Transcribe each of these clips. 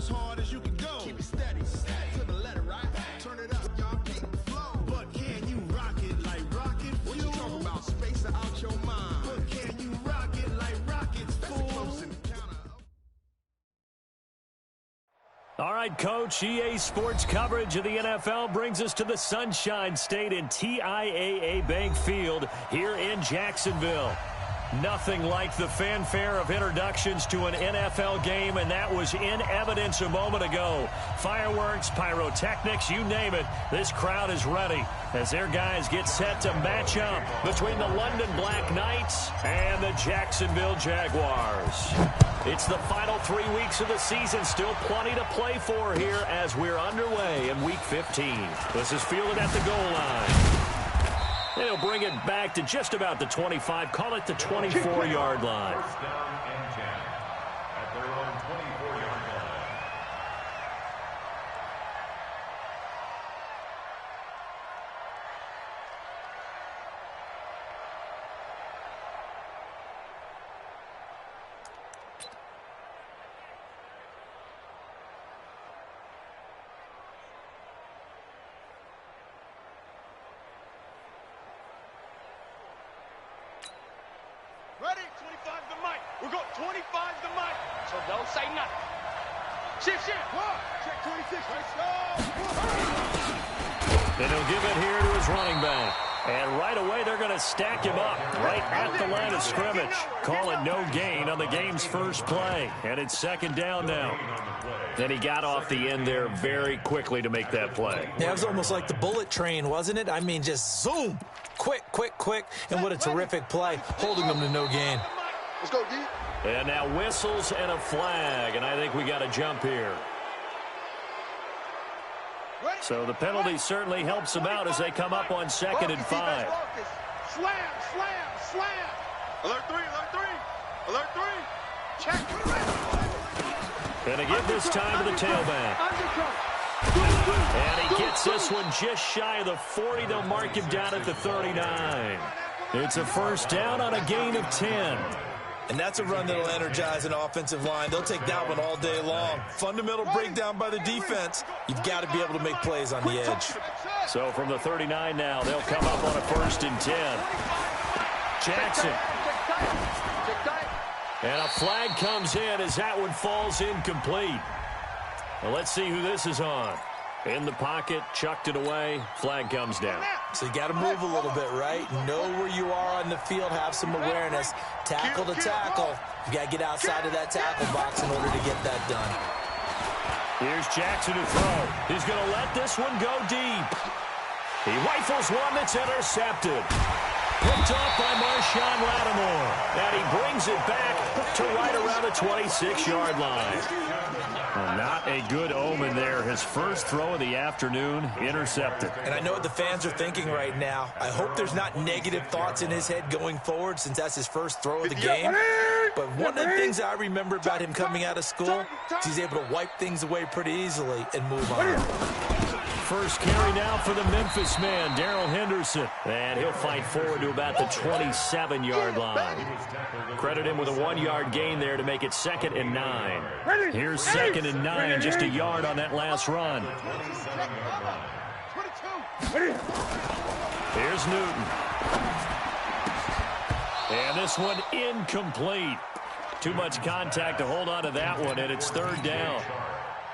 as hard as you can go. Keep it steady, to the letter, right? Turn it up, y'all keep the flow. But can you rock it like rocket fuel? What you talking about? Space out your mind. But can you rock it like rockets, fool? All right, Coach, EA Sports coverage of the NFL brings us to the Sunshine State in TIAA Bank Field here in Jacksonville. Nothing like the fanfare of introductions to an NFL game, and that was in evidence a moment ago. Fireworks, pyrotechnics, you name it, this crowd is ready as their guys get set to match up between the London Black Knights and the Jacksonville Jaguars. It's the final 3 weeks of the season, still plenty to play for here as we're underway in Week 15. This is fielded at the goal line. They'll bring it back to just about the 25, call it the 24-yard line. First down and 10 at their own 24-yard line. Ready? 25 the mic. We're going 25 the mic. So don't say nothing. Shift. Check 26. Let's go. And he'll give it here to his running back. And right away, they're going to stack him up right at the line of scrimmage. Call it no gain on the game's first play. And it's second down now. Then he got off the end there very quickly to make that play. Yeah, it was almost like the bullet train, wasn't it? I mean, just zoom. Quick. And what a terrific play, holding them to no gain. Let's go, D. And now whistles and a flag. And I think we got a jump here. So the penalty certainly helps them out as they come up on 2nd and 5. Slam. Alert 3. Check. And again this time to the tailback. And he gets this one just shy of the 40. They'll mark him down at the 39. It's a first down on a gain of 10. And that's a run that'll energize an offensive line. They'll take that one all day long. Fundamental breakdown by the defense. You've got to be able to make plays on the edge. So from the 39 now, they'll come up on a 1st and 10. Jackson. And a flag comes in as that one falls incomplete. Well, let's see who this is on. In the pocket, chucked it away, flag comes down. So you got to move a little bit, right? Know where you are on the field, have some awareness. Tackle to tackle. You got to get outside of that tackle box in order to get that done. Here's Jackson to throw. He's going to let this one go deep. He rifles one that's intercepted. Picked off by Marshawn Lattimore. And he brings it back to right around the 26-yard line. Well, not a good omen there. His first throw of the afternoon, intercepted. And I know what the fans are thinking right now. I hope there's not negative thoughts in his head going forward since that's his first throw of the game. But one of the things I remember about him coming out of school is he's able to wipe things away pretty easily and move on. First carry now for the Memphis man, Darrell Henderson. And he'll fight forward to about the 27-yard line. Credit him with a 1-yard gain there to make it 2nd and 9. Here's 2nd and 9, just a yard on that last run. Here's Newton. And this one incomplete. Too much contact to hold on to that one, and it's 3rd down.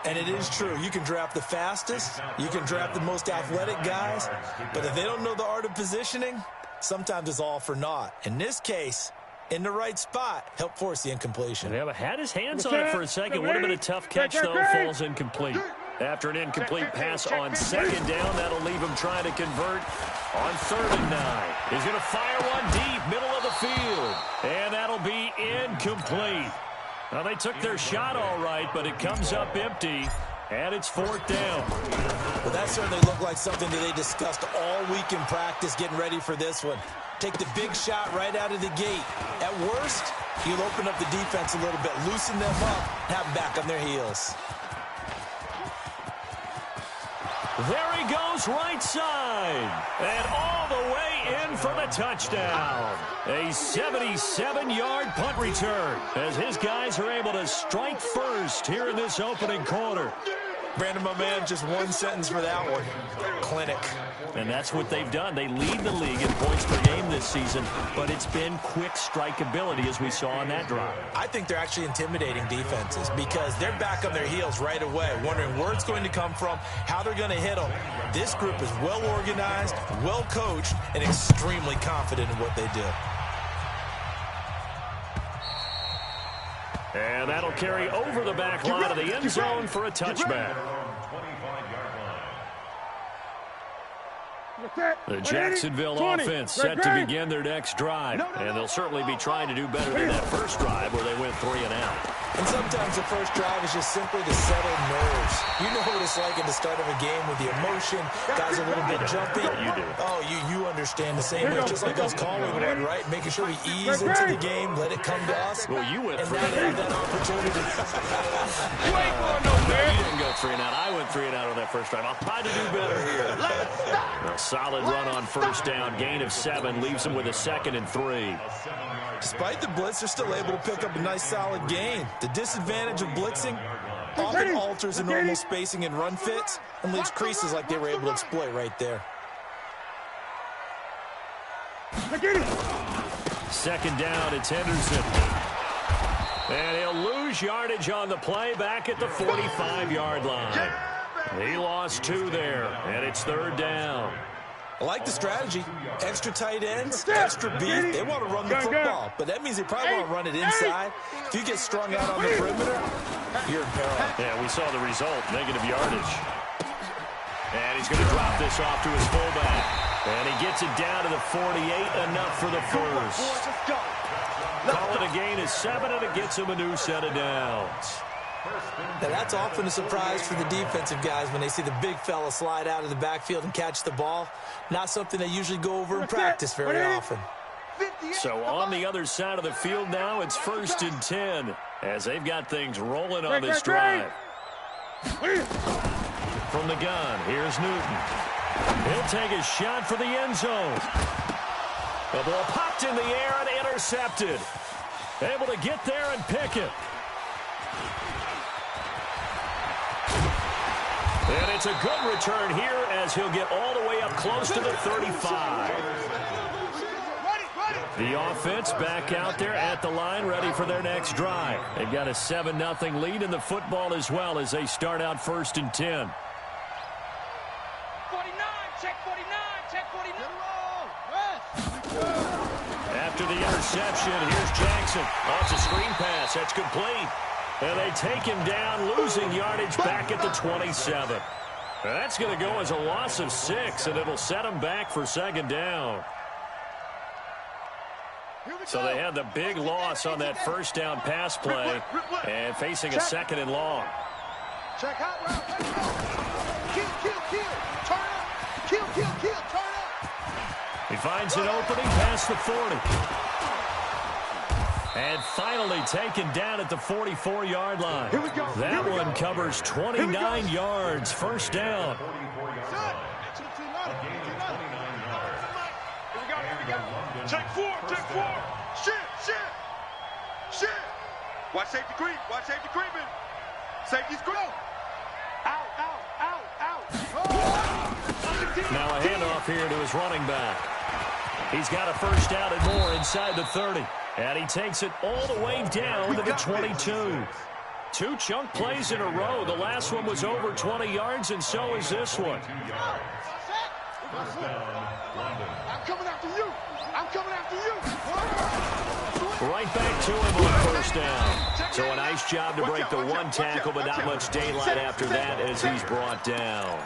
And it is true. You can draft the fastest. You can draft the most athletic guys. But if they don't know the art of positioning, sometimes it's all for naught. In this case, in the right spot, help force the incompletion. Yeah, but had his hands on it for a second. Would have been a tough catch, though. Falls incomplete. After an incomplete pass on 2nd down, that'll leave him trying to convert on 3rd and 9. He's going to fire one deep, middle of the field. And that'll be incomplete. Well, they took their shot all right, but it comes up empty, and it's 4th down. Well, that certainly looked like something that they discussed all week in practice getting ready for this one. Take the big shot right out of the gate. At worst, you'll open up the defense a little bit, loosen them up, have them back on their heels. There he goes right side. And all the way in for the touchdown. A 77-yard punt return as his guys are able to strike first here in this opening quarter. Brandon, my man, just one sentence for that one. Clinic. And that's what they've done. They lead the league in points per game this season, but it's been quick strike ability as we saw on that drive. I think they're actually intimidating defenses because they're back on their heels right away, wondering where it's going to come from, how they're going to hit them. This group is well organized, well coached, and extremely confident in what they do. And that'll carry over the back line of the end zone for a touchback. The Jacksonville offense set to begin their next drive. And they'll certainly be trying to do better than that first drive where they went 3 and out. And sometimes the first drive is just simply to settle nerves. You know what it's like at the start of a game with the emotion. Guys are a little bit jumpy. Yeah, you do. Oh, you understand the same way, just like us calling one, right? Making sure we ease into the game, let it come to us. Well, you went 3 and and now they have out. that opportunity. You ain't going nowhere. You didn't go 3 and out. I went 3 and out on that first drive. I'll try to do better here. A solid run on first down. Gain of 7 leaves them with a 2nd and 3. Despite the blitz, they're still able to pick up a nice solid gain. The disadvantage of blitzing often alters the normal spacing and run fits and leaves creases like they were able to exploit right there. 2nd down, it's Henderson. And he'll lose yardage on the play back at the 45-yard line. He lost 2 there, and it's 3rd down. I like the strategy. Extra tight ends, extra beef. They want to run the football, but that means they probably want to run it inside. If you get strung out on the perimeter, you're in peril. Yeah, we saw the result, negative yardage. And he's going to drop this off to his fullback. And he gets it down to the 48, enough for the first. Call it a gain of 7, and it gets him a new set of downs. Now, that's often a surprise for the defensive guys when they see the big fella slide out of the backfield and catch the ball. Not something they usually go over in practice very often. So on the other side of the field now, it's 1st and 10 as they've got things rolling on this drive. From the gun, here's Newton. He'll take a shot for the end zone. The ball popped in the air and intercepted. Able to get there and pick it. And it's a good return here as he'll get all the way up close to the 35. The offense back out there at the line, ready for their next drive. They've got a 7-0 lead in the football as well as they start out 1st and 10. 49, check 49, check 49. After the interception, here's Jackson. Oh, it's a screen pass. That's complete. And they take him down, losing yardage back at the 27. That's going to go as a loss of 6, and it'll set them back for 2nd down. So they had the big loss on that first down pass play and facing a 2nd and long. Check out route. Kill, turn up. Kill, turn up. He finds an opening past the 40. And finally taken down at the 44-yard line. That one covers 29 yards. First down. Check 4. Shit. Watch safety creeping. Safety's creeping. Out. Now a handoff here to his running back. He's got a first down and more inside the 30. And he takes it all the way down to the 22. 2 chunk plays in a row. The last one was over 20 yards, and so is this one. I'm coming after you. Right back to him on first down. So a nice job to break the 1 tackle, but not much daylight after that as he's brought down.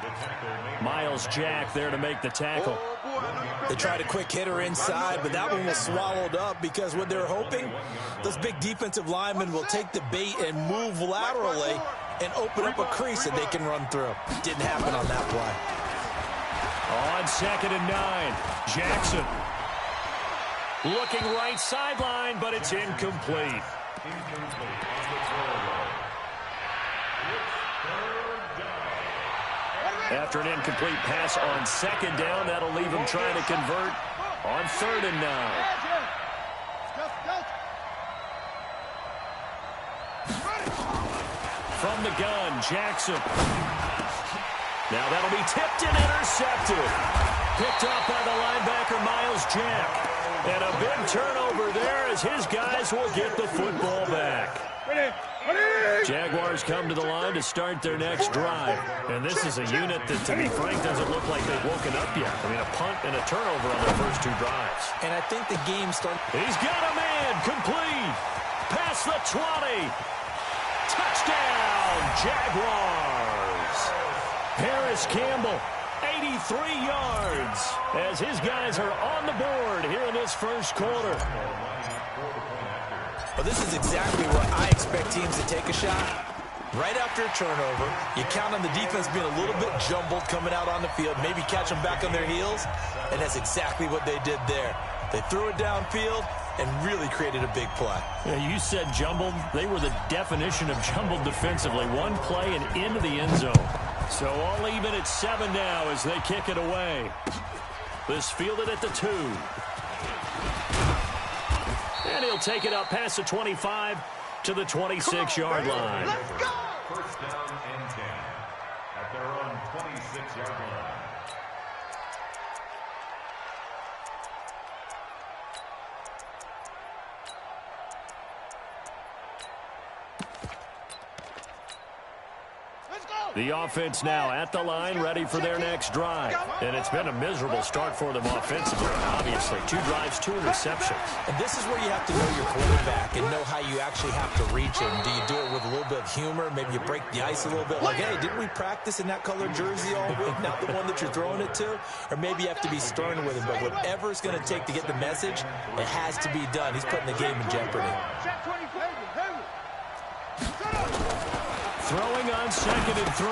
Miles Jack there to make the tackle. They tried a quick hitter inside, but that one was swallowed up because what they're hoping, those big defensive linemen will take the bait and move laterally and open up a crease that they can run through. Didn't happen on that play. On 2nd and 9, Jackson. Looking right sideline, but it's incomplete. After an incomplete pass on second down, that'll leave him trying to convert on 3rd and 9. From the gun, Jackson. Now that'll be tipped and intercepted. Picked up by the linebacker, Miles Jack. And a big turnover there as his guys will get the football back. Jaguars come to the line to start their next drive. And this is a unit that, to be frank, doesn't look like they've woken up yet. I mean, a punt and a turnover on their first 2 drives. And I think the game started. He's got a man, complete. Past the 20. Touchdown, Jaguars. Harris Campbell, 83 yards, as his guys are on the board here in this first quarter. Well, this is exactly what I expect teams to take a shot. Right after a turnover, you count on the defense being a little bit jumbled coming out on the field, maybe catch them back on their heels, and that's exactly what they did there. They threw it downfield and really created a big play. Yeah, you said jumbled. They were the definition of jumbled defensively. One play and into the end zone. So all even at 7 now as they kick it away. This fielded at the 2. And he'll take it up past the 25 to the 26-yard line. Let's go! First down and 10 at their own 26-yard line. The offense now at the line, ready for their next drive. And it's been a miserable start for them offensively, obviously. 2 drives, 2 interceptions. And this is where you have to know your quarterback and know how you actually have to reach him. Do you do it with a little bit of humor? Maybe you break the ice a little bit. Like, hey, didn't we practice in that colored jersey all week? Not the one that you're throwing it to? Or maybe you have to be stern with him. But whatever it's going to take to get the message, it has to be done. He's putting the game in jeopardy. Throwing on 2nd and 3.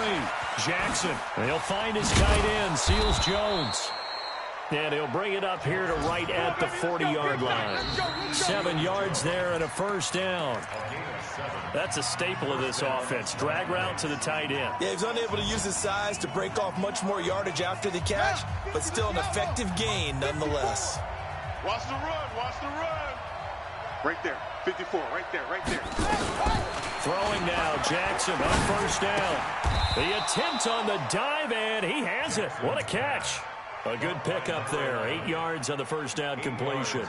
Jackson. And he'll find his tight end, Seals Jones. And he'll bring it up here to right at the 40-yard line. 7 yards there and a first down. That's a staple of this offense. Drag route to the tight end. Yeah, he's unable to use his size to break off much more yardage after the catch, but still an effective gain nonetheless. Watch the run. Watch the run. Right there. 54. Right there. Right there. Throwing now, Jackson on first down. The attempt on the dive, and he has it. What a catch. A good pickup there. 8 yards on the first down completion.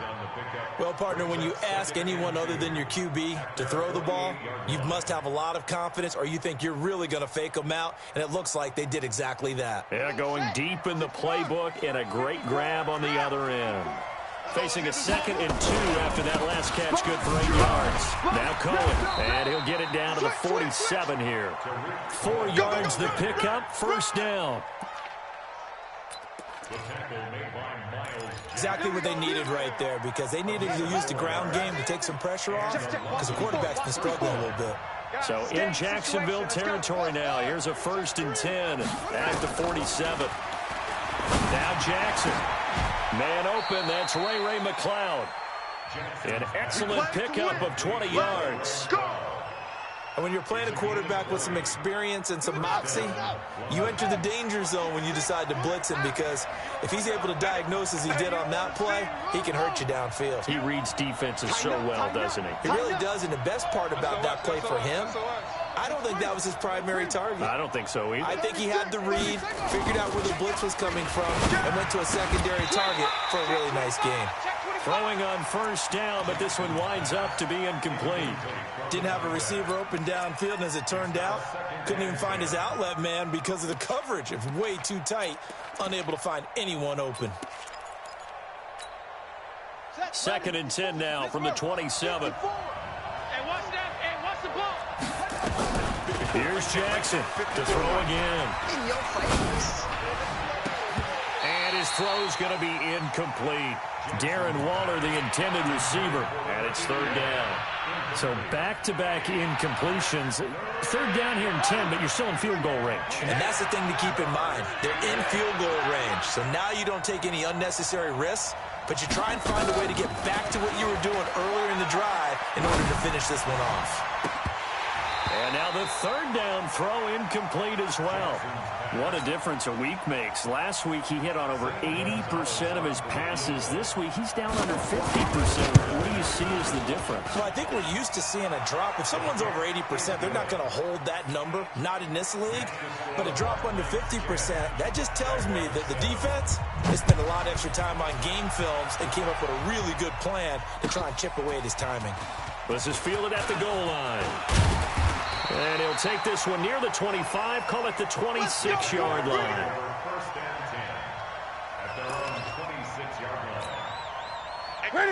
Well, partner, when you ask anyone other than your QB to throw the ball, you must have a lot of confidence, or you think you're really going to fake them out, and it looks like they did exactly that. Yeah, going deep in the playbook, and a great grab on the other end. Facing a 2nd and 2 after that last catch, good for 8 yards. Now Cohen, and he'll get it down to the 47 here. 4 yards the pickup, first down. Exactly what they needed right there, because they needed to use the ground game to take some pressure off, because the quarterback's been struggling a little bit. So in Jacksonville territory now, here's a 1st and 10 at the 47. Now Jackson. Man open, that's Ray McLeod. An excellent pickup of 20 yards. And when you're playing a quarterback with some experience and some moxie, you enter the danger zone when you decide to blitz him, because if he's able to diagnose as he did on that play, he can hurt you downfield. He reads defenses so well, doesn't he? He really does, and the best part about that play for him, I don't think that was his primary target. I don't think so either. I think he had the read, figured out where the blitz was coming from, and went to a secondary target for a really nice game. Throwing on first down, but this one winds up to be incomplete. Didn't have a receiver open downfield, and as it turned out, couldn't even find his outlet man because of the coverage. It was way too tight, unable to find anyone open. 2nd and 10 now from the 27. Hey, watch that. Hey, watch the ball. Here's Jackson to throw again. In your face. And his throw's going to be incomplete. Darren Waller, the intended receiver, and it's 3rd down. So back-to-back incompletions. 3rd down here in 10, but you're still in field goal range. And that's the thing to keep in mind. They're in field goal range. So now you don't take any unnecessary risks, but you try and find a way to get back to what you were doing earlier in the drive in order to finish this one off. And now the third down throw incomplete as well. What a difference a week makes. Last week he hit on over 80% of his passes. This week he's down under 50%. What do you see as the difference? Well, I think we're used to seeing a drop. If someone's over 80%, they're not going to hold that number, not in this league. But a drop under 50%, that just tells me that the defense has spent a lot of extra time on game films and came up with a really good plan to try and chip away at his timing. This is fielded at the goal line. And he'll take this one near the 25, call it the 26-yard line. First and 10 at their own 26-yard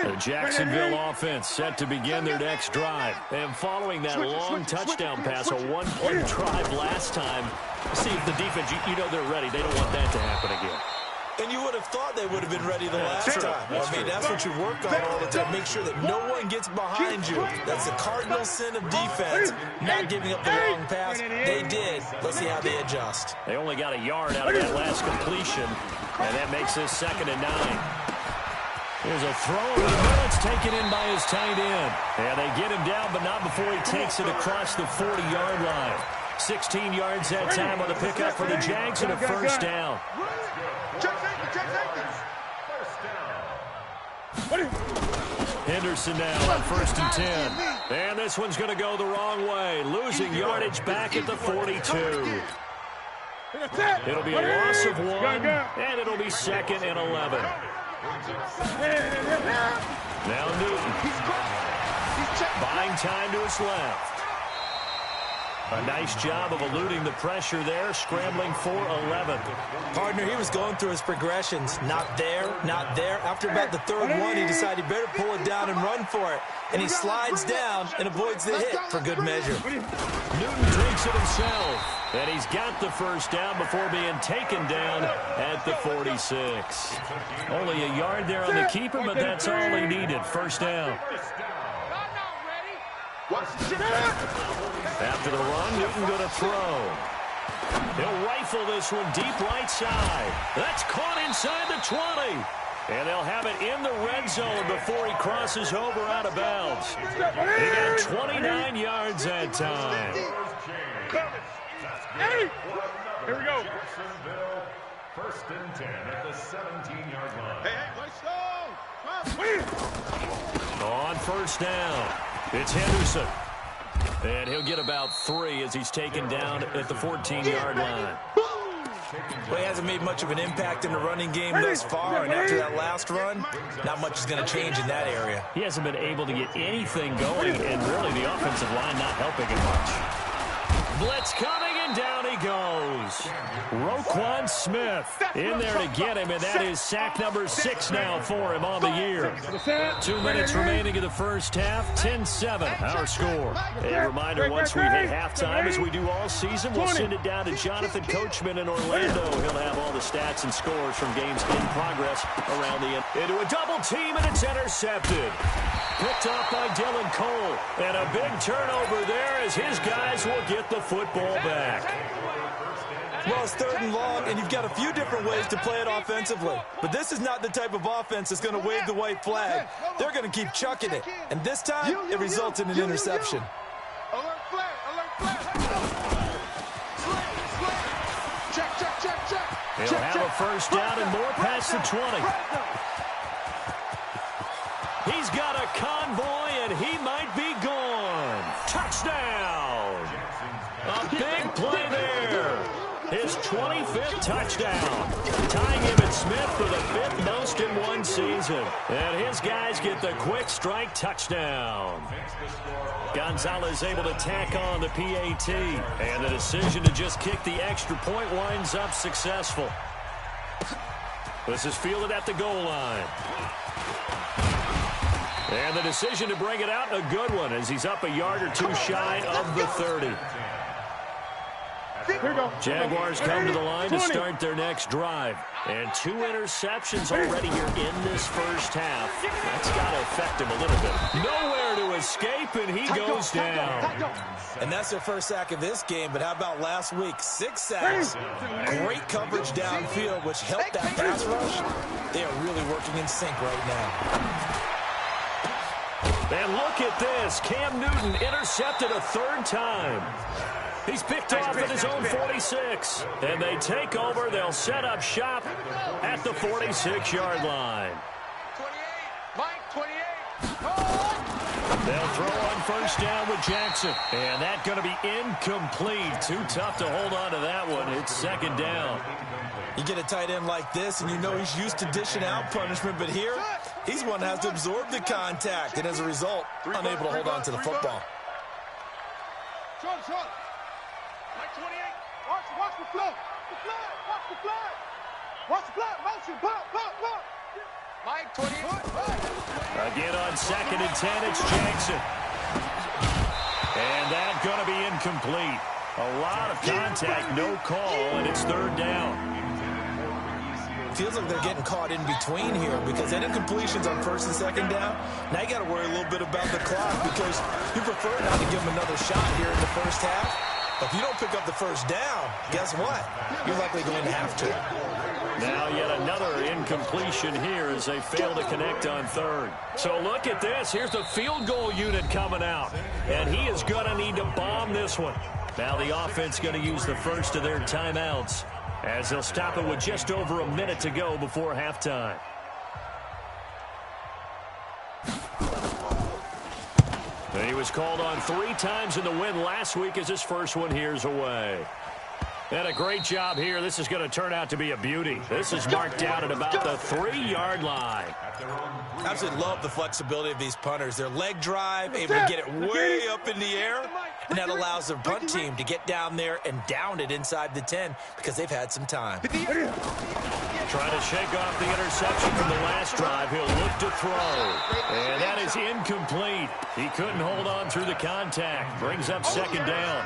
line. The Jacksonville offense set to begin their next drive. And following that long touchdown pass, a one-play drive last time, see if the defense, you know they're ready. They don't want that to happen again. And you would have thought they would have been ready the last time. I mean, that's what you work on all the time. Make sure that no one gets behind you. That's the cardinal sin of defense, not giving up the long pass. They did. Let's see how they adjust. They only got a yard out of that last completion, and that makes this 2nd and 9. Here's a throw over the middle. It's taken in by his tight end. And they get him down, but not before he takes it across the 40-yard line. 16 yards that time on the pickup for the Jags and a first down. Henderson now on 1st and 10. And this one's going to go the wrong way. Losing yardage back at the 42. It'll be a loss of 1, and it'll be 2nd and 11. Now Newton. Buying time to his left. A nice job of eluding the pressure there, scrambling for 11. Partner, he was going through his progressions. Not there, not there. After about the 3rd one, he decided he better pull it down and run for it. And he slides down and avoids the hit for good measure. Newton takes it himself. And he's got the first down before being taken down at the 46. Only a yard there on the keeper, but that's all he needed. First down. After the run, Newton going to throw. He'll rifle this one deep right side. That's caught inside the 20. And they'll have it in the red zone before he crosses over out of bounds. He got 29 yards that time. Hey! Here we go. First and 10 at the 17-yard line. Hey, let's go! On first down, it's Henderson. And he'll get about 3 as he's taken down at the 14-yard line. Well, he hasn't made much of an impact in the running game thus far, and after that last run, not much is going to change in that area. He hasn't been able to get anything going, and really the offensive line not helping him much. Blitz coming, and down he goes. Roquan Smith in there to get him, and that is sack number 6 now for him on the year. 2 minutes remaining in the first half, 10-7, our score. A reminder, once we hit halftime, as we do all season, we'll send it down to Jonathan Coachman in Orlando. He'll have all the stats and scores from games in progress around the end. Into a double team, and it's intercepted. Picked up by Dylan Cole, and a big turnover there as his guys will get the football back. Well, it's 3rd and long, and you've got a few different ways to play it offensively. But this is not the type of offense that's going to wave the white flag. They're going to keep chucking it. And this time, it results in an interception. Alert flag, alert flag. Check, check, check, check. He'll have a first down and more past the 20. He's got a convoy, and he might be gone. Touchdown! A big play there. His 25th touchdown. Tying him and Smith for the 5th most in one season. And his guys get the quick strike touchdown. Gonzalez able to tack on the PAT. And the decision to just kick the extra point winds up successful. This is fielded at the goal line. And the decision to bring it out, a good one, as he's up a yard or 2 shy of the 30. Jaguars come to the line to start their next drive. And 2 interceptions already here in this first half. That's got to affect him a little bit. Nowhere to escape, and he goes down. And that's their first sack of this game, but how about last week? 6 sacks. Great coverage downfield, which helped that pass rush. They are really working in sync right now. And look at this. Cam Newton intercepted a third time. He's picked off at his own 46. And they take over. They'll set up shop at the 46-yard line. 28. Mike, 28. They'll throw on first down with Jackson. And that's going to be incomplete. Too tough to hold on to that one. It's second down. You get a tight end like this, and you know he's used to dishing out punishment. But here, he's one that has to absorb the contact. And as a result, unable to hold on to the football. Short. Mike, 28. Watch the flag. Watch the flag. Watch the flag. Motion. Pop. Mike, 28. Again on second and 10, it's Jackson. And that's going to be incomplete. A lot of contact, no call, and it's third down. Feels like they're getting caught in between here because that incompletion's on first and second down. Now you got to worry a little bit about the clock because you prefer not to give them another shot here in the first half. But if you don't pick up the first down, guess what? You're likely going to have to. Now yet another incompletion here as they fail to connect on third. So look at this. Here's the field goal unit coming out. And he is going to need to bomb this one. Now the offense going to use the first of their timeouts as they'll stop it with just over a minute to go before halftime. He was called on 3 times in the win last week as his first one here's away. And a great job here. This is going to turn out to be a beauty. This is marked down at about the 3-yard line. I absolutely love the flexibility of these punters. Their leg drive, able to get it way up in the air, and that allows their punt team to get down there and down it inside the 10 because they've had some time. Trying to shake off the interception from the last drive. He'll look to throw. And that is incomplete. He couldn't hold on through the contact. Brings up second down.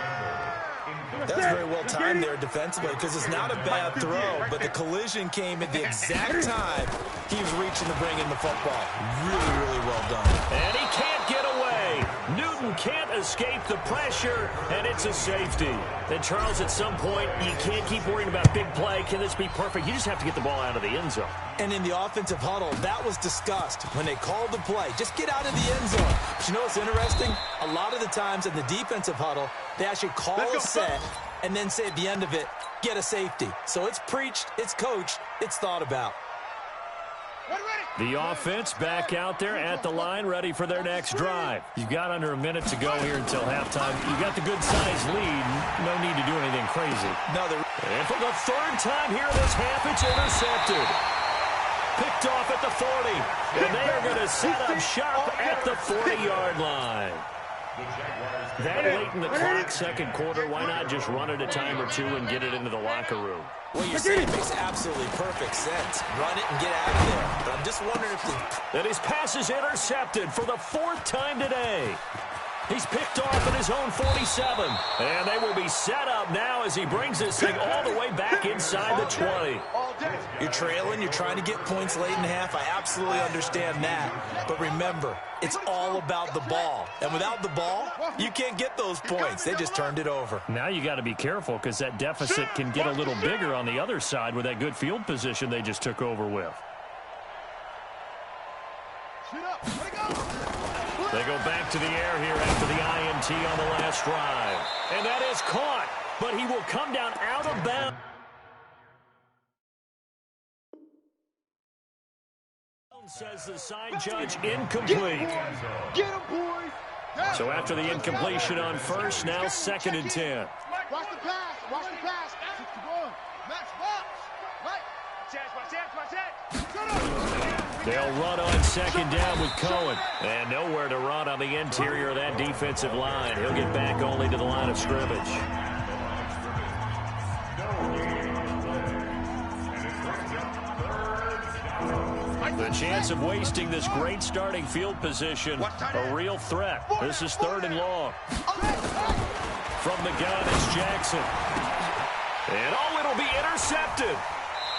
That was very well timed there defensively because it's not a bad throw, but the collision came at the exact time he was reaching to bring in the football. Really, really well done. And he can't get away. Newton can't escape the pressure, and it's a safety. And, Charles, at some point, you can't keep worrying about big play. Can this be perfect? You just have to get the ball out of the end zone. And in the offensive huddle, that was discussed when they called the play. Just get out of the end zone. But you know what's interesting? A lot of the times in the defensive huddle, they actually call a set and then say at the end of it, get a safety. So it's preached, it's coached, it's thought about. The offense back out there at the line, ready for their next drive. You've got under a minute to go here until halftime. You've got the good-sized lead. No need to do anything crazy. And for the third time here this half, it's intercepted. Picked off at the 40. And they are going to set up shop at the 40-yard line. That late in the clock, second quarter, why not just run it a time or two and get it into the locker room? Well, you're saying it makes absolutely perfect sense. Run it and get out of there. But I'm just wondering if And his pass is intercepted for the 4th time today. He's picked off at his own 47. And they will be set up now as he brings this thing all the way back inside the 20. You're trailing, you're trying to get points late in half. I absolutely understand that. But remember, it's all about the ball. And without the ball, you can't get those points. They just turned it over. Now you got to be careful because that deficit can get a little bigger on the other side with that good field position they just took over with. They go back to the air here after the INT on the last drive. And that is caught, but he will come down out of bounds. Says the side judge, incomplete. Get him, boys. So after the incompletion on first, now 2nd and 10. Watch the pass. Watch the pass. 61. Max box. Mike. They'll run on second down with Cohen. And nowhere to run on the interior of that defensive line. He'll get back only to the line of scrimmage. The chance of wasting this great starting field position, a real threat. This is 3rd and long. From the gun is Jackson. And it'll be intercepted.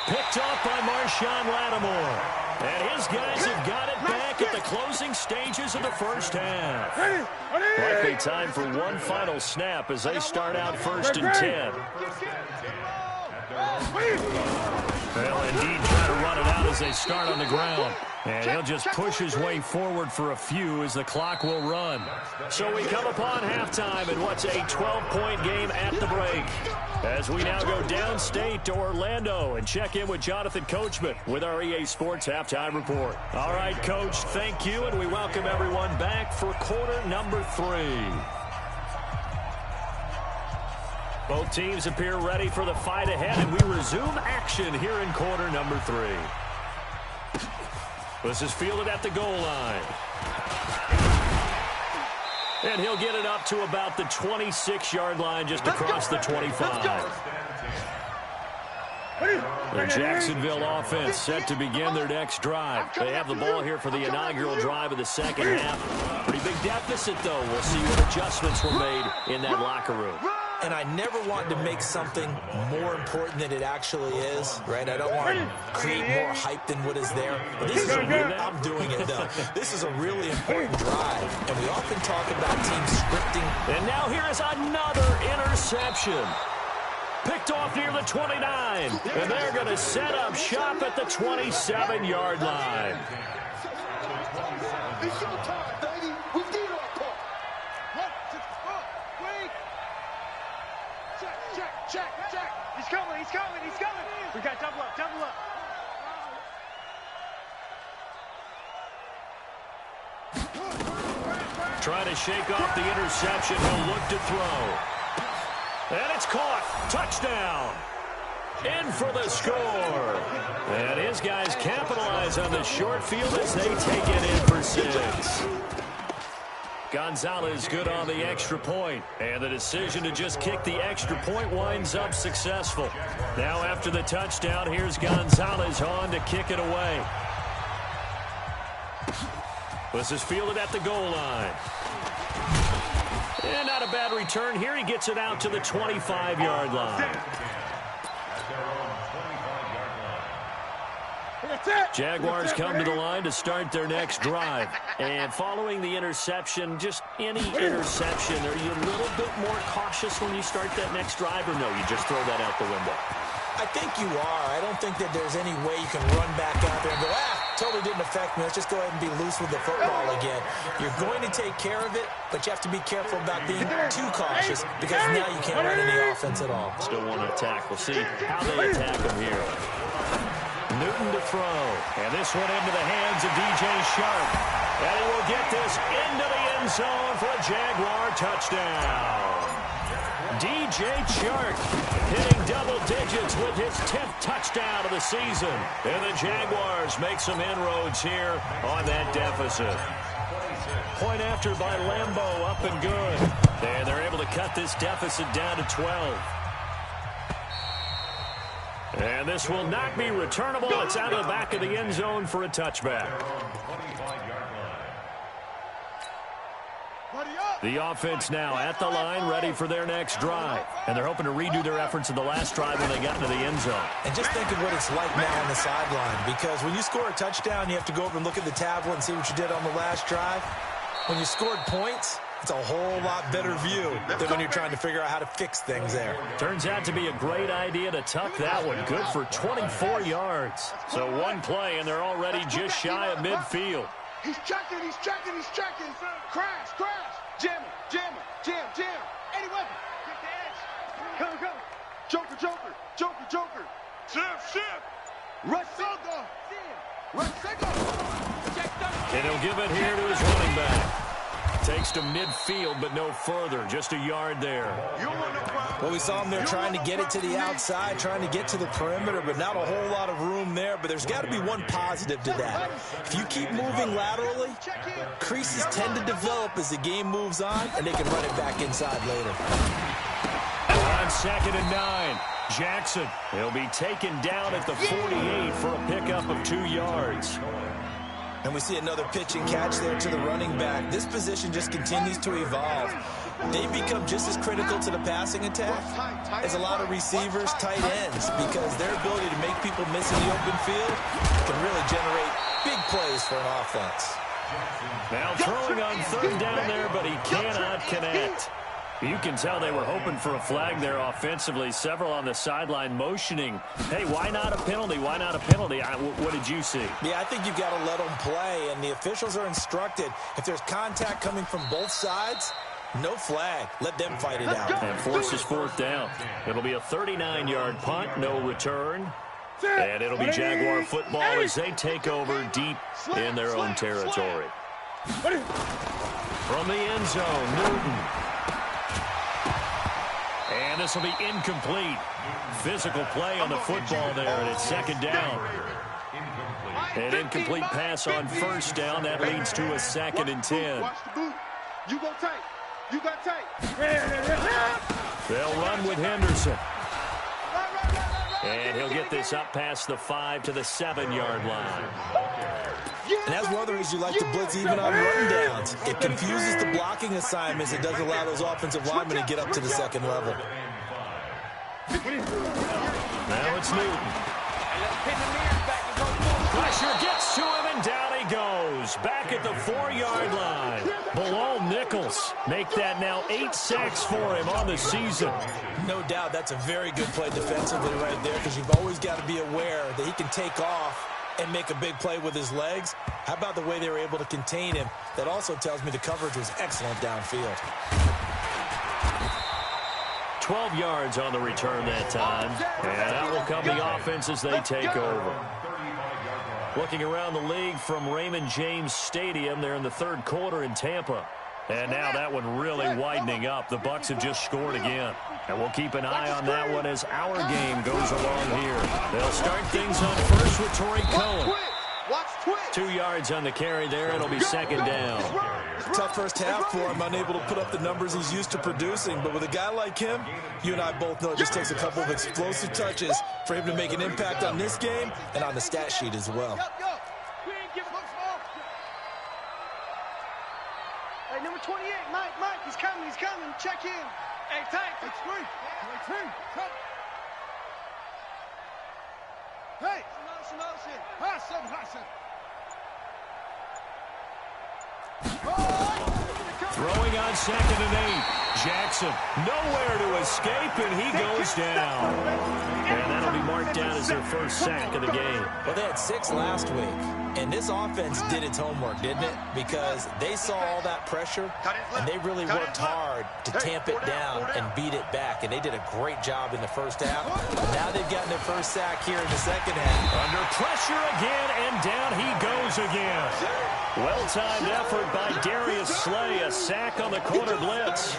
Picked off by Marshawn Lattimore. And his guys have got it back at the closing stages of the first half. Likely time for one final snap as they start out 1st and 10. Well, indeed, try to run it out as they start on the ground. And he'll just push his way forward for a few as the clock will run. So we come upon halftime in what's a 12-point game at the break. As we now go downstate to Orlando and check in with Jonathan Coachman with our EA Sports Halftime Report. All right, Coach, thank you, and we welcome everyone back for quarter number 3. Both teams appear ready for the fight ahead, and we resume action here in quarter number 3. This is fielded at the goal line. And he'll get it up to about the 26-yard line just across the 25. The Jacksonville offense set to begin their next drive. They have the ball here for the inaugural drive of the second half. Pretty big deficit, though. We'll see what adjustments were made in that locker room. And I never want to make something more important than it actually is, right? I don't want to create more hype than what is there. But this is I'm doing it, though. This is a really important drive, and we often talk about teams scripting. And now here is another interception. Picked off near the 29, and they're going to set up shop at the 27-yard line. It's your time, baby. We did our part. Wait. Check. He's coming. We got double up. Trying to shake off the interception. He'll look to throw. And it's caught. Touchdown. In for the score. And his guys capitalize on the short field as they take it in for 6. Gonzalez good on the extra point, and the decision to just kick the extra point winds up successful. Now after the touchdown, here's Gonzalez on to kick it away. This is fielded at the goal line. And not a bad return here. He gets it out to the 25-yard line. Jaguars come to the line to start their next drive. And following the interception, just any interception, are you a little bit more cautious when you start that next drive, or no, you just throw that out the window? I think you are. I don't think that there's any way you can run back out there and go, totally didn't affect me. Let's just go ahead and be loose with the football again. You're going to take care of it, but you have to be careful about being too cautious because now you can't run any offense at all. Still want to attack. We'll see how they attack him here. Newton to throw. And this one into the hands of DJ Sharp. And he will get this into the end zone for a Jaguar touchdown. DJ Chark hitting double digits with his 10th touchdown of the season. And the Jaguars make some inroads here on that deficit. Point after by Lambeau, up and good. And they're able to cut this deficit down to 12. And this will not be returnable. It's out of the back of the end zone for a touchback. The offense now at the line, ready for their next drive. And they're hoping to redo their efforts in the last drive when they got into the end zone. And just think of what it's like now on the sideline. Because when you score a touchdown, you have to go over and look at the tablet and see what you did on the last drive. When you scored points, it's a whole lot better view than when you're trying to figure out how to fix things there. Turns out to be a great idea to tuck that one. Good for 24 yards. So one play, and they're already just shy of midfield. He's checking. Crash. Jam. Any weapon. Get the edge. Come. Joker. Shift. Rush And he'll give it here to his running back. Takes to midfield, but no further. Just a yard there. Well, we saw him there trying to get it to the outside, trying to get to the perimeter, but not a whole lot of room there. But there's got to be one positive to that. If you keep moving laterally, creases tend to develop as the game moves on, and they can run it back inside later. On 2nd and 9, Jackson. He'll be taken down at the 48 for a pickup of 2 yards. And we see another pitch and catch there to the running back. This position just continues to evolve. They become just as critical to the passing attack as a lot of receivers, tight ends, because their ability to make people miss in the open field can really generate big plays for an offense. Now throwing on 3rd down there, but he cannot connect. You can tell they were hoping for a flag there offensively. Several on the sideline motioning, hey, why not a penalty? Why not a penalty? What did you see? Yeah, I think you've got to let them play, and the officials are instructed. If there's contact coming from both sides, no flag. Let them fight it out. And forces fourth down. It'll be a 39-yard punt, no return. And it'll be Jaguar football as they take over deep in their own territory. From the end zone, Newton. And this will be incomplete. Physical play on the football there, and it's second down. An incomplete pass on first down. That leads to a 2nd and 10. Watch the boot. You go tight. You got tight. They'll run with Henderson. And he'll get this up past the 5 to the 7-yard line. And that's one of the reasons you like to blitz even on run downs. It confuses the blocking assignments. It does allow those offensive linemen to get up to the second level. Now it's Newton. Pressure gets to him, and down he goes. Back at the 4-yard line. Bilal Nichols make that now 8 sacks for him on the season. No doubt that's a very good play defensively right there, because you've always got to be aware that he can take off and make a big play with his legs. How about the way they were able to contain him? That also tells me the coverage was excellent downfield. 12 yards on the return that time. And out will come the offense as they take over. Looking around the league from Raymond James Stadium, they're in the third quarter in Tampa. And now that one really widening up. The Bucs have just scored again. And we'll keep an eye on that one as our game goes along here. They'll start things on first with Torrey Cohen. 2 yards on the carry there. It'll be second down. Tough first half for him, unable to put up the numbers he's used to producing. But with a guy like him, you and I both know it just takes a couple of explosive touches for him to make an impact on this game and on the stat sheet as well. Hey, number 28, Mike, he's coming. Check in. Hey, tight. Hey, Throwing on 2nd and 8. Jackson nowhere to escape, and he goes down. And that'll be marked down as their first sack of the game. Well, they had 6 last week, and this offense did its homework, didn't it? Because they saw all that pressure, and they really worked hard to tamp it down and beat it back, and they did a great job in the first half. Now they've gotten their first sack here in the second half. Under pressure again, and down he goes again. Well-timed effort by Darius Slay, a sack on the corner blitz.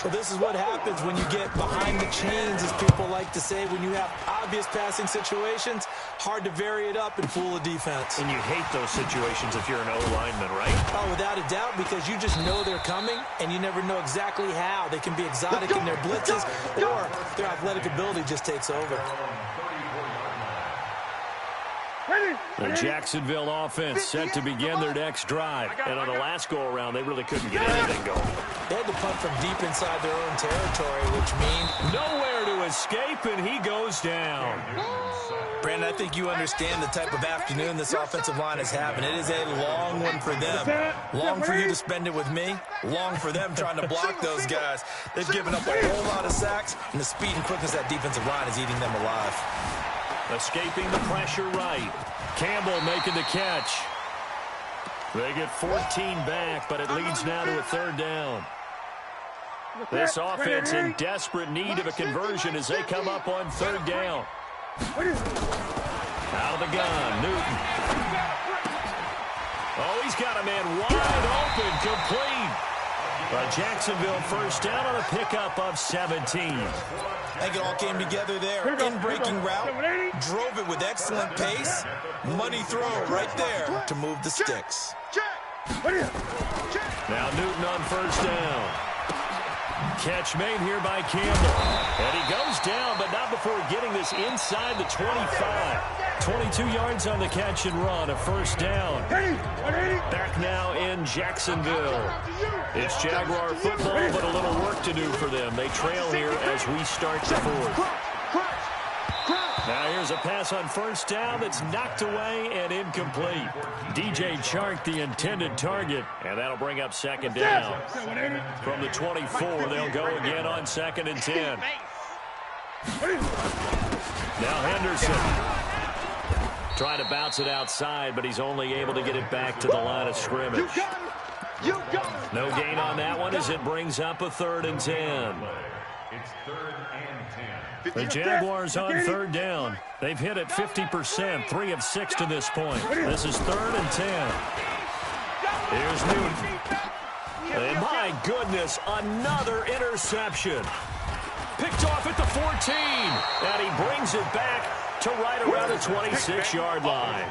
Well, this is what happens when you get behind the chains, as people like to say. When you have obvious passing situations, hard to vary it up and fool a defense. And you hate those situations if you're an O-lineman, right? Oh, without a doubt, because you just know they're coming, and you never know exactly how. They can be exotic in their blitzes, or their athletic ability just takes over. The Jacksonville offense set to begin their next drive. And on the last go-around, they really couldn't get anything going. They had to punt from deep inside their own territory, which means nowhere to escape, and he goes down. Brandon, I think you understand the type of afternoon this offensive line is having. It is a long one for them. Long for you to spend it with me. Long for them trying to block those guys. They've given up a whole lot of sacks, and the speed and quickness of that defensive line is eating them alive. Escaping the pressure right. Campbell making the catch. They get 14 back, but it leads now to a third down. This offense in desperate need of a conversion as they come up on third down. Out of the gun, Newton. Oh, he's got a man wide open, complete. A Jacksonville first down on a pickup of 17. I think it all came together there. In-breaking route, drove it with excellent pace. Money throw right there to move the sticks. Now Newton on first down. Catch made here by Campbell. And he goes down, but not before getting this inside the 25. 22 yards on the catch and run, a first down. Back now in Jacksonville. It's Jaguar football, but a little work to do for them. They trail here as we start the fourth. Now here's a pass on first down that's knocked away and incomplete. DJ Chark, the intended target, and that'll bring up second down. From the 24, they'll go again on 2nd and 10. Now Henderson trying to bounce it outside, but he's only able to get it back to the line of scrimmage. No gain on that one as it brings up a 3rd and 10. It's 3rd and 10. The Jaguars on 3rd down. They've hit it 50%, 3 of 6 to this point. This is 3rd and 10. Here's Newton. And my goodness, another interception. Picked off at the 14, and he brings it back to right around the 26-yard line.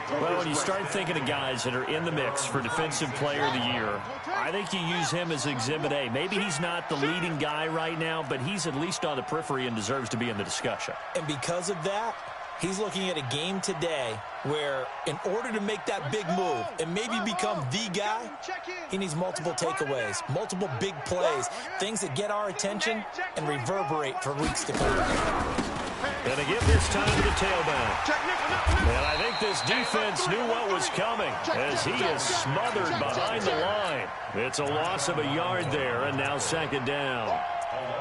Well, when you start thinking of guys that are in the mix for Defensive Player of the Year, I think you use him as Exhibit A. Maybe he's not the leading guy right now, but he's at least on the periphery and deserves to be in the discussion. And because of that, he's looking at a game today where in order to make that big move and maybe become the guy, he needs multiple takeaways, multiple big plays, things that get our attention and reverberate for weeks to come. And to give this time to the tailback. And I think this defense knew what was coming as he is smothered behind the line. It's a loss of a yard there, and now 2nd down.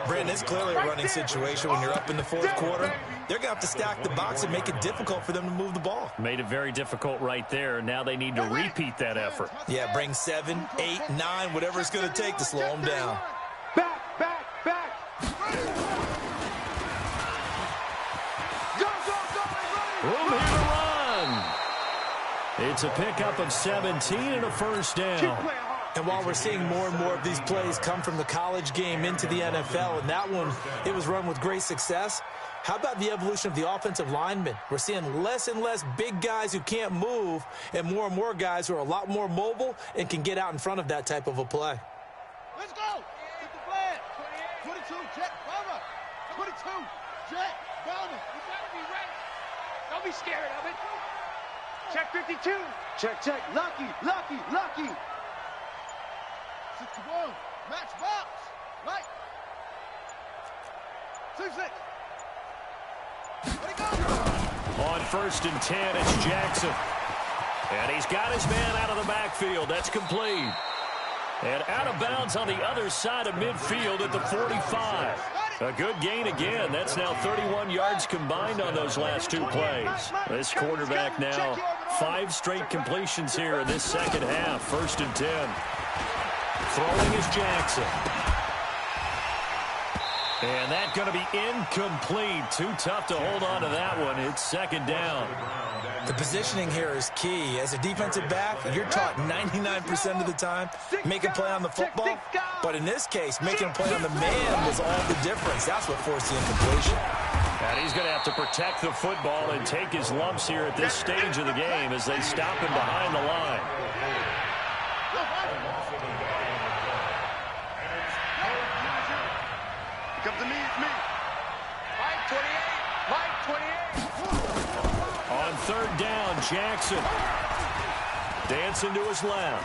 Brandon, it's clearly a running situation when you're up in the 4th quarter. They're going to have to stack the box and make it difficult for them to move the ball. Made it very difficult right there. Now they need to repeat that effort. Yeah, bring 7, 8, 9, whatever it's going to take to slow them down. Back. Room here to run. It's a pickup of 17 and a 1st down. And while we're seeing more and more of these plays come from the college game into the NFL, and that one, it was run with great success, how about the evolution of the offensive linemen? We're seeing less and less big guys who can't move and more guys who are a lot more mobile and can get out in front of that type of a play. Let's go. Get the flag. 22, Jet Bomber. 22, Jet Bomber. You gotta be ready. Don't be scared of it. Check 52. Check. Lucky. 61. Match box. Right. 2-6. Let it go. On 1st and 10, it's Jackson. And he's got his man out of the backfield. That's complete. And out of bounds on the other side of midfield at the 45. A good gain again. That's now 31 yards combined on those last 2 plays. This quarterback now 5 straight completions here in this 2nd half. 1st and 10. Throwing is Jackson. And that's going to be incomplete. Too tough to hold on to that one. It's 2nd down. The positioning here is key. As a defensive back, you're taught 99% of the time, make a play on the football. But in this case, making a play on the man was all the difference. That's what forced the incompletion. And he's going to have to protect the football and take his lumps here at this stage of the game as they stop him behind the line. Come to me, it's me. Mike 28. On 3rd down, Jackson dancing to his left.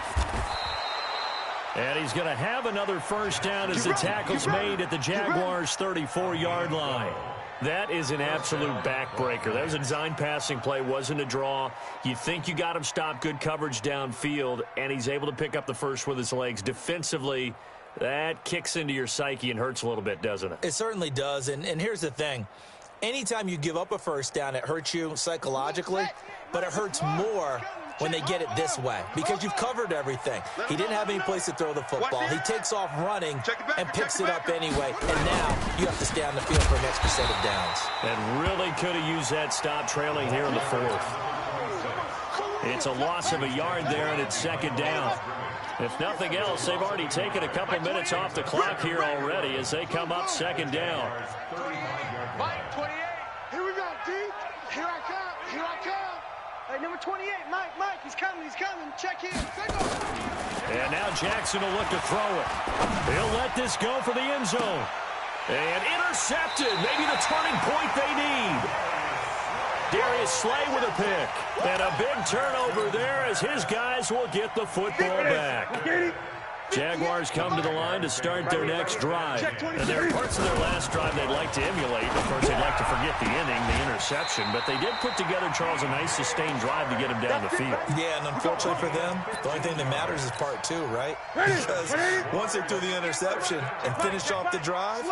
And he's going to have another 1st down as the tackle's made at the Jaguars' 34-yard line. That is an absolute backbreaker. That was a design passing play, wasn't a draw. You think you got him stopped, good coverage downfield, and he's able to pick up the first with his legs. Defensively, that kicks into your psyche and hurts a little bit, doesn't it? It certainly does, and here's the thing. Anytime you give up a 1st down, it hurts you psychologically, but it hurts more when they get it this way because you've covered everything. He didn't have any place to throw the football. He takes off running and picks it up anyway, and now you have to stay on the field for an extra set of downs. And really could have used that stop trailing here in the 4th. It's a loss of a yard there, and it's 2nd down. If nothing else, they've already taken a couple minutes off the clock here already as they come up 2nd down. Mike 28. Here we go, D. Here I come. Hey, number 28, Mike, he's coming. Check in. And now Jackson will look to throw it. He'll let this go for the end zone. And intercepted. Maybe the turning point they need. Darius Slay with a pick. And a big turnover there as his guys will get the football back. Jaguars come to the line to start their next drive. And there are parts of their last drive they'd like to emulate. Of course, they'd like to forget the inning, the interception. But they did put together, Charles, a nice sustained drive to get him down the field. Yeah, and unfortunately for them, the only thing that matters is part two, right? Because once they threw the interception and finished off the drive,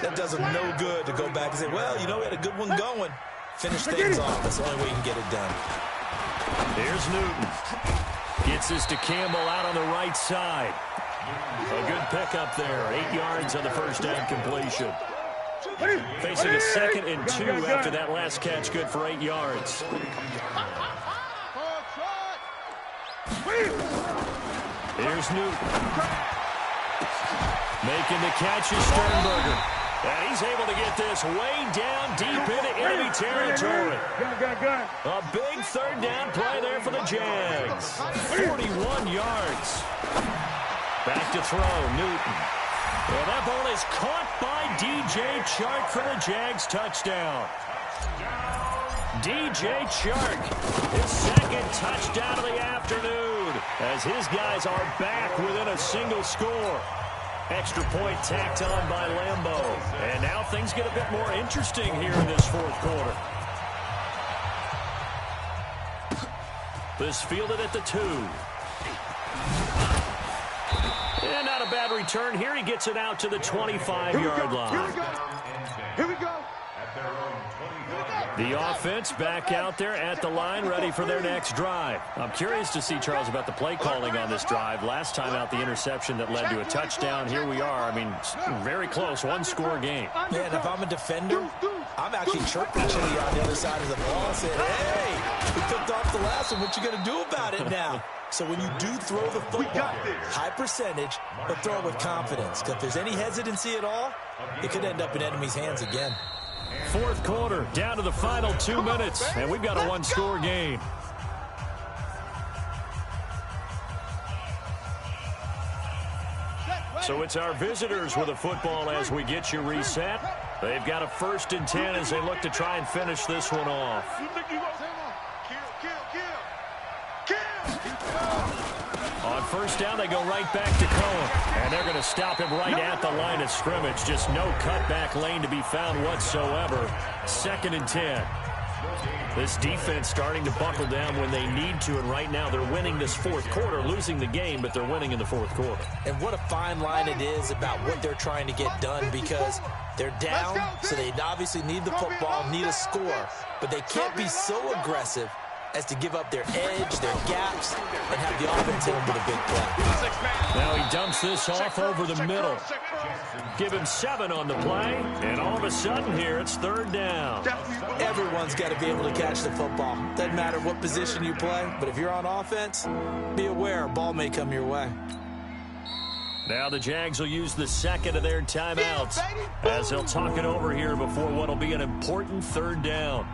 that does them no good to go back and say, well, you know, we had a good one going. Finish things off. That's the only way you can get it done. Here's Newton. Gets this to Campbell out on the right side. A good pickup there. 8 yards on the first down completion. Facing a 2nd and 2 after that last catch. Good for 8 yards. Here's Newton. Making the catch is Sternberger. And he's able to get this way down deep into enemy territory. A big third down play there for the Jags. 41 yards. Back to throw, Newton. And that ball is caught by DJ Chark for the Jags touchdown. DJ Chark, his 2nd touchdown of the afternoon, as his guys are back within a single score. Extra point tacked on by Lambeau. And now things get a bit more interesting here in this 4th quarter. This fielded at the 2. And not a bad return here. He gets it out to the 25-yard line. Here we go. The offense back out there at the line, ready for their next drive. I'm curious to see, Charles, about the play calling on this drive. Last time out, the interception that led to a touchdown. Here we are. I mean, very close, 1-score game. Yeah, and if I'm a defender, I'm actually chirping Chili on the other side of the ball and saying, hey, we picked off the last one. What you going to do about it now? So when you do throw the football, high percentage, but throw it with confidence. Because if there's any hesitancy at all, it could end up in enemy's hands again. 4th quarter, down to the final 2 minutes, and we've got a 1-score game. So it's our visitors with the football as we get you reset. They've got a 1st and 10 as they look to try and finish this one off. On 1st down, they go right back to Cohen. And they're going to stop him right at the line of scrimmage. Just no cutback lane to be found whatsoever. 2nd and 10. This defense starting to buckle down when they need to. And right now they're winning this 4th quarter, losing the game, but they're winning in the 4th quarter. And what a fine line it is about what they're trying to get done, because they're down, so they obviously need the football, need a score. But they can't be so aggressive as to give up their edge, their gaps, and have the offense hit them with a big play. Now he dumps this off over the middle. Give him 7 on the play, and all of a sudden here it's 3rd down. Everyone's got to be able to catch the football. Doesn't matter what position you play, but if you're on offense, be aware a ball may come your way. Now the Jags will use the 2nd of their timeouts as they'll talk it over here before what will be an important 3rd down.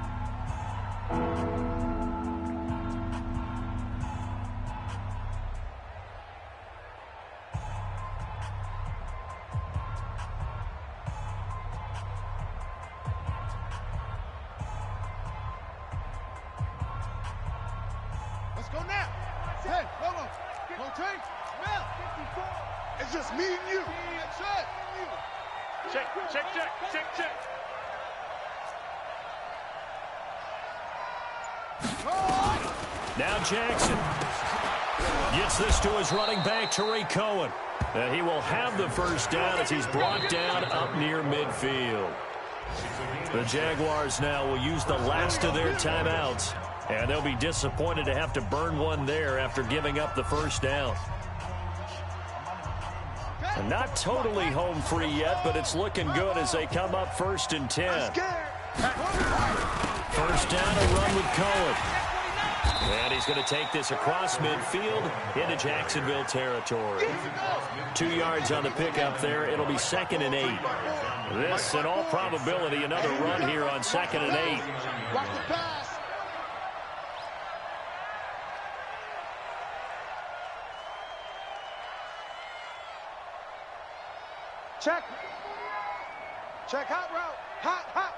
Let's go now. Hey, hold on. Rotate. Smell. 54. It's just me and you. That's it. Check. Now Jackson gets this to his running back, Tariq Cohen. And he will have the 1st down as he's brought down up near midfield. The Jaguars now will use the last of their timeouts. And they'll be disappointed to have to burn one there after giving up the 1st down. And not totally home free yet, but it's looking good as they come up 1st and 10. 1st down, a run with Cohen. And he's going to take this across midfield into Jacksonville territory. 2 yards on the pickup there. It'll be 2nd and 8. This, in all probability, another run here on 2nd and 8. Watch the pass. Check hot route. Hot.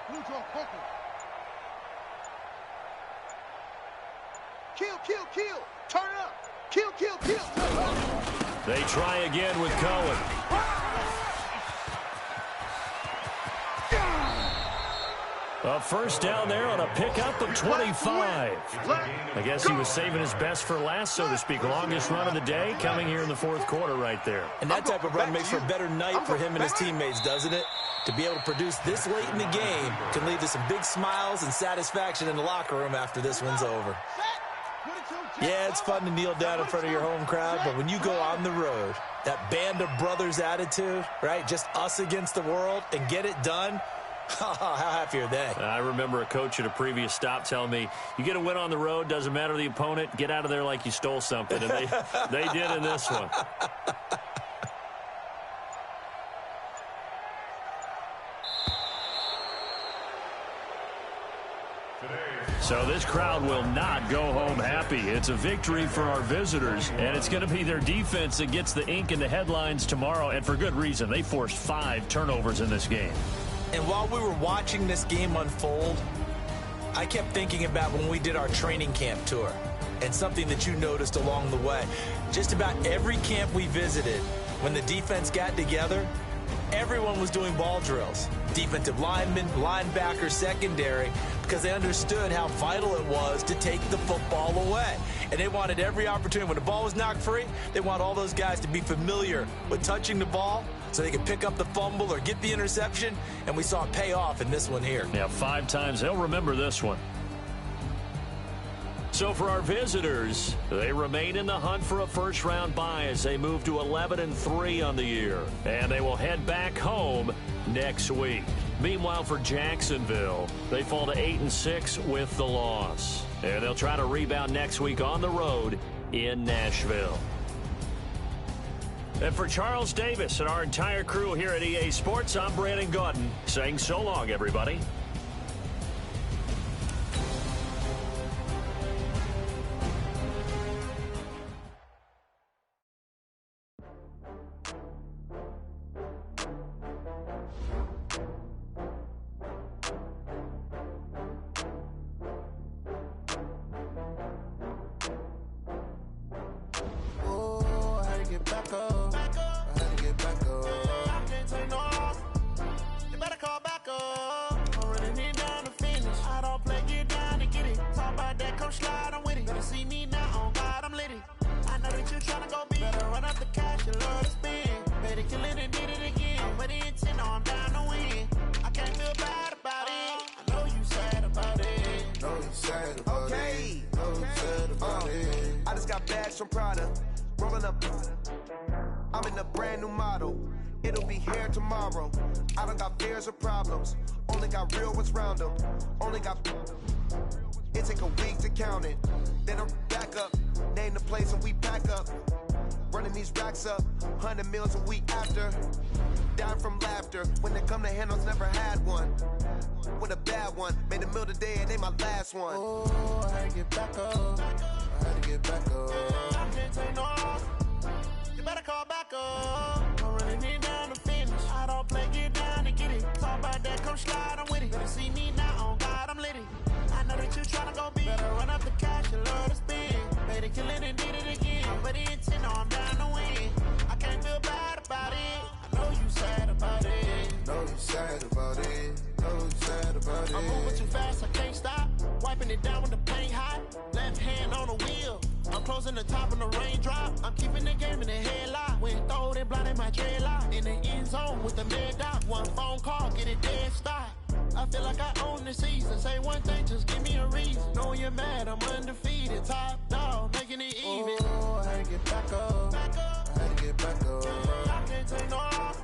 Blue draw quickly. Kill, kill, kill. Turn it up. Kill, kill, kill. They try again with Cohen. A first down there on a pickup of 25. I guess he was saving his best for last, so to speak. Longest run of the day coming here in the fourth quarter right there. And that type of run makes for a better night for him and his teammates, doesn't it? To be able to produce this late in the game can lead to some big smiles and satisfaction in the locker room after this one's over. Yeah, it's fun to kneel down in front of your home crowd, but when you go on the road, that band of brothers attitude, right, just us against the world, and get it done, how happy are they? I remember a coach at a previous stop telling me, you get a win on the road, doesn't matter the opponent, get out of there like you stole something. And they did in this one. So this crowd will not go home happy. It's a victory for our visitors, and it's going to be their defense that gets the ink in the headlines tomorrow, and for good reason. They forced 5 turnovers in this game. And while we were watching this game unfold, I kept thinking about when we did our training camp tour and something that you noticed along the way. Just about every camp we visited, when the defense got together, everyone was doing ball drills. Defensive linemen, linebackers, secondary, because they understood how vital it was to take the football away. And they wanted every opportunity. When the ball was knocked free, they want all those guys to be familiar with touching the ball so they could pick up the fumble or get the interception, and we saw it pay off in this one here. Yeah, 5 times. They'll remember this one. So for our visitors, they remain in the hunt for a first-round bye as they move to 11-3 on the year. And they will head back home next week. Meanwhile, for Jacksonville, they fall to 8-6 with the loss. And they'll try to rebound next week on the road in Nashville. And for Charles Davis and our entire crew here at EA Sports, I'm Brandon Gaudin saying so long, everybody. I'm in a brand new model. It'll be here tomorrow. I don't got fears or problems. Only got real ones round them. Only got... It take a week to count it. Then I'm back up. Name the place and we pack up. Running these racks up. 100 meals a week after. Down from laughter. When they come to handles, never had one. With a bad one. Made a meal today and they my last one. Oh, I had to get back up. I had to get back up. I can't take no off. You better call back up. I'm running it down to finish. I don't play, get down to get it. Talk about that, come slide, I'm with it. Better see me now, on God, I'm litty. I know that you tryna go big. Better run up the cash, you love to spend. Made it, kill it, and did it again. But the intent, no, I'm down to win. I can't feel bad about it. I know you sad about it. Know you sad about it. Know you sad about it. I'm moving too fast, I can't stop. Wiping it down with the paint hot. Left hand on the wheel. I'm closing the top of the raindrop. I'm keeping the game in the headlock. When throwed and blinded my dreadlock. In the end zone with the mid dot. One phone call, get it dead stop. I feel like I own the season. Say one thing, just give me a reason. Knowing you're mad, I'm undefeated. Top dog, making it even. Oh, I had to get back up. I had to get back up. I can't take no off.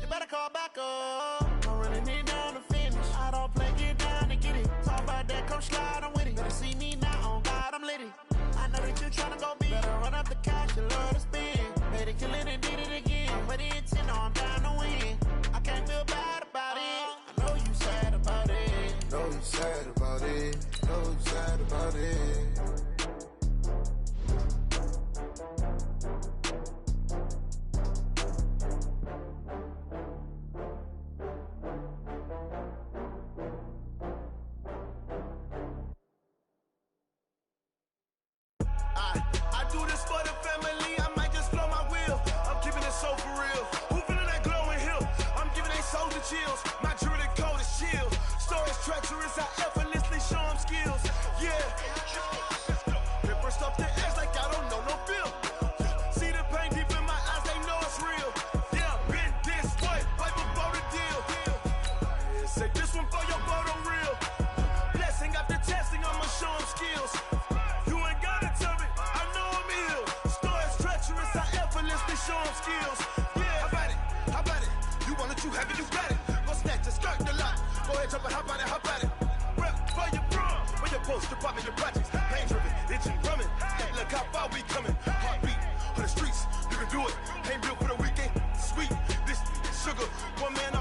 You better call back up. I'm running it down to finish. I don't play, get down to get it. Talk about that, come slide, I'm with it. Better see me now, on God, I'm litty. I know that you tryna go big. Better run up the cash, you love to spend. Made it, kill it, and did it again. But the intent, no, I'm down to win. I can't feel bad about it. I know you sad about it. Know you sad about it. Know you sad about it. I do this for the family, I might just blow my wheel. I'm keeping it so for real. Who feeling that glowing hill? I'm giving they soldier chills. My jewelry code is chill. Stories treacherous, I effortlessly show them skills. Yeah. Paper stuff the edge like I don't know no feel. See the pain deep in my eyes, they know it's real. Yeah, been this way, right before the deal. Say this one for your photo real. Blessing after testing, I'ma show them skills. You ain't gotta tell me, I know I'm ill. Stories treacherous, I effortlessly show them skills. Yeah, how about it? How about it? You want it, you have it, you got it. Go snatch the skirt, the lot. Go ahead, jump it, how about it, how about it? Rep for your bro, for your post, department, your projects. Pain driven, itching, drumming. Hey, look how far we coming. Heartbeat on the streets, you can do it. Ain't built for the weekend, sweet. This sugar, one man